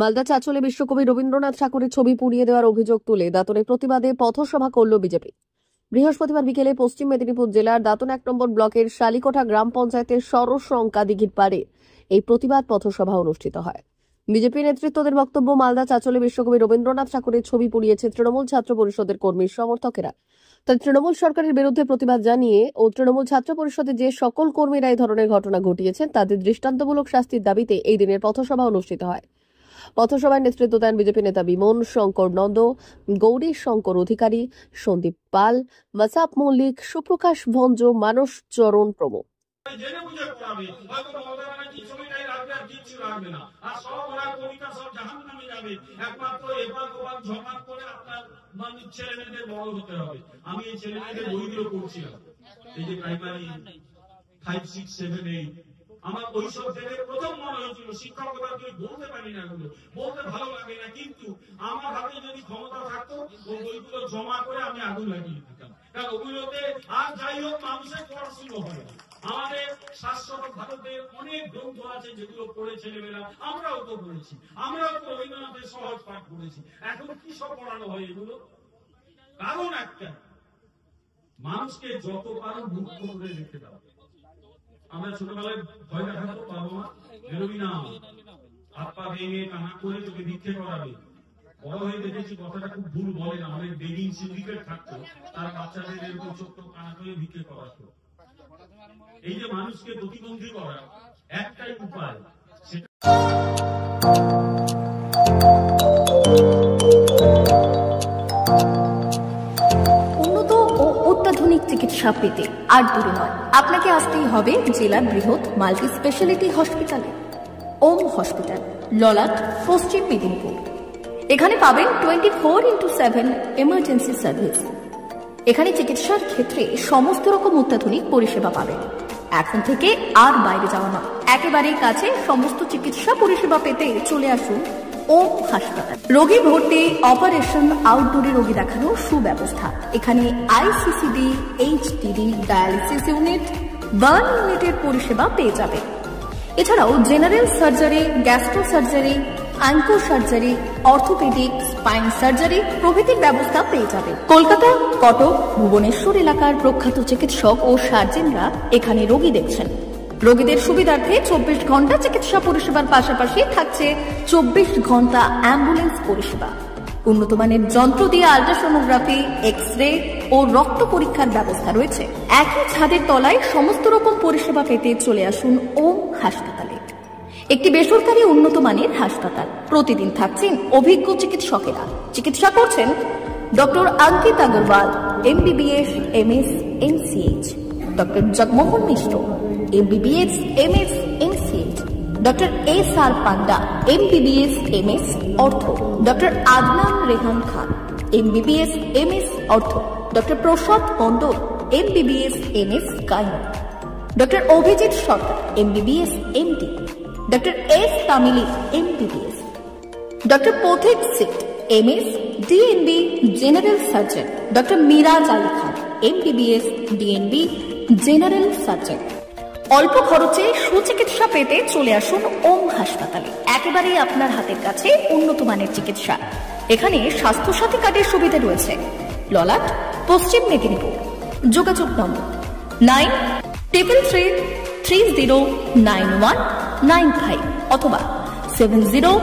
মালদা চাঁচলে বিশ্বকবি রবীন্দ্রনাথ ঠাকুরের ছবি পুড়িয়ে দেওয়ার অভিযোগ তুলে দাঁতনের প্রতিবাদে পথসভা করল বিজেপি। বৃহস্পতিবার বিকেলে পশ্চিম মেদিনীপুর জেলার দাঁতন 1 নম্বর ব্লকের শালিকোঠা গ্রাম পঞ্চায়েতের সরসরঙ্কা দিঘির পাড়ে এই প্রতিবাদ পথসভা অনুষ্ঠিত হয়। বিজেপি নেতৃত্বদের বক্তব্য, মালদা চাঁচলে বিশ্বকবি রবীন্দ্রনাথ ঠাকুরের ছবি পুড়িয়েছে তৃণমূল ছাত্র পরিষদের কর্মী সমর্থকেরা। তাই তৃণমূল সরকারের বিরুদ্ধে প্রতিবাদ জানিয়ে ও তৃণমূল ছাত্র পরিষদের যে সকল কর্মীরা এই ধরনের ঘটনা ঘটিয়েছেন তাদের দৃষ্টান্তমূলক শাস্তির দাবিতে এই দিনের পথসভা অনুষ্ঠিত হয়। পথসভায় নেতৃত্ব দেন বিজেপি নেতা বিমন শঙ্কর নন্দ, গৌরী শঙ্কর অধিকারী, সন্দীপ পাল, মাসাপ মল্লিক, সুপ্রকাশ ভঞ্জ, মানস চরণ প্রমুখ। আমার ওইসব থেকে প্রথম মনে হয়েছিল শিক্ষকতা তুই বলতে পারি না, এগুলো বলতে ভালো লাগে না, কিন্তু আমার হাতে যদি ক্ষমতা থাকতো ওই বইগুলো জমা করে আমি আগুন লাগিয়ে দিতাম। কারণ ওগুলোতে আর যাই হোক মানুষের পড়াশুনো হয় না। আমাদের শাশ্বত ভারতের অনেক গ্রন্থ আছে যেগুলো পড়ে ছেলেমেয়েরা, আমরাও তো পড়েছি, আমরাও তো রবীন্দ্রনাথের সহজ পাঠ পড়েছি। এখন কি সব পড়ানো হয় এগুলো? কারণ একটা, মানুষকে যত পারো মুক্ত করে রেখে দাও। আমরা ছোটবেলায় ভয় দেখাতো বাবা মা, বেরোবি না, হাত পা ভেঙে কানা করে তোকে ভিক্ষে করাবে। বড় হয়ে দেখেছি কথাটা খুব ভুল বলে না, অনেক বেগিং সিন্ডিকেট থাকতো, তার বাচ্চাদের এরকম ছোট্ট কানা করে ভিক্ষে করাতো। এই যে মানুষকে প্রতিবন্ধী করা একটাই উপায়, সেটা অত্যাধুনিক চিকিৎসা পেতে আর দূরে নয়, আপনাকে আসতেই হবে জেলার বৃহৎ মাল্টি স্পেশালিটি হসপিটালে। ওম হসপিটাল, ললাট, পশ্চিম মেদিনীপুর। এখানে পাবেন 24x7 এমার্জেন্সি সার্ভিস। এখানে চিকিৎসার ক্ষেত্রে সমস্ত রকম অত্যাধুনিক পরিষেবা পাবেন। এখন থেকে আর বাইরে যাওয়া নয়, একেবারেই কাছে সমস্ত চিকিৎসা পরিষেবা পেতে চলে আসুন ওম হাসপাতাল। রোগী ভর্তি, অপারেশন, আউটডোরে রোগী দেখানোর সুব্যবস্থা। এখানে ICCD, HDD, dialysis unit, burn ইউনিটের পরিষেবা পেয়ে যাবে। এছাড়াও general surgery, gastro surgery, onco surgery, orthopaedic, spine surgery প্রভৃতির ব্যবস্থা পেয়ে যাবে। কলকাতা, কটক, ভুবনেশ্বর এলাকার প্রখ্যাত চিকিৎসক ও সার্জেনরা এখানে রোগী দেখছেন। রোগীদের সুবিধার্থে 24 ঘন্টা চিকিৎসা পরিষেবার পাশাপাশি থাকছে 24 ঘন্টা অ্যাম্বুলেন্স পরিষেবা। উন্নত মানের যন্ত্র দিয়ে আল্ট্রাসোনোগ্রাফি, এক্স-রে ও রক্ত পরীক্ষার ব্যবস্থা রয়েছে। একই ছাদের তলায় সমস্ত রকম পরিষেবা পেতে চলে আসুন ওম হাসপাতালে। একটি বেসরকারি উন্নত মানের হাসপাতাল। প্রতিদিন থাকছেন অভিজ্ঞ চিকিৎসকেরা। চিকিৎসা করছেন doctor Ankit Agarwal, MBBS, MS, MCH, doctor Jagmohan Mishra, MBBS, MS, MCH, doctor SR Panda, MBBS, MS, ortho, doctor Adnan Rehan Khan, MBBS, MS, ortho, doctor Prasad Mondal, MBBS, MS, gynae, doctor Abhijit Sarkar, MBBS, MD, doctor S Tamili, MBBS, doctor Pathik সিট, MS, DNB, general surgeon, doctor Miraj Ali Khan, MBBS, DNB, general surgeon. অল্প খরচে সুচিকিৎসা পেতে চলে আসুন ওম হাসপাতালে। একেবারেই আপনার হাতের কাছে উন্নত মানের চিকিৎসা। এখানে স্বাস্থ্যসাথী কার্ডের সুবিধা রয়েছে। ললাট, পশ্চিম মেদিনীপুর। যোগাযোগ নম্বর 9333309195 অথবা 70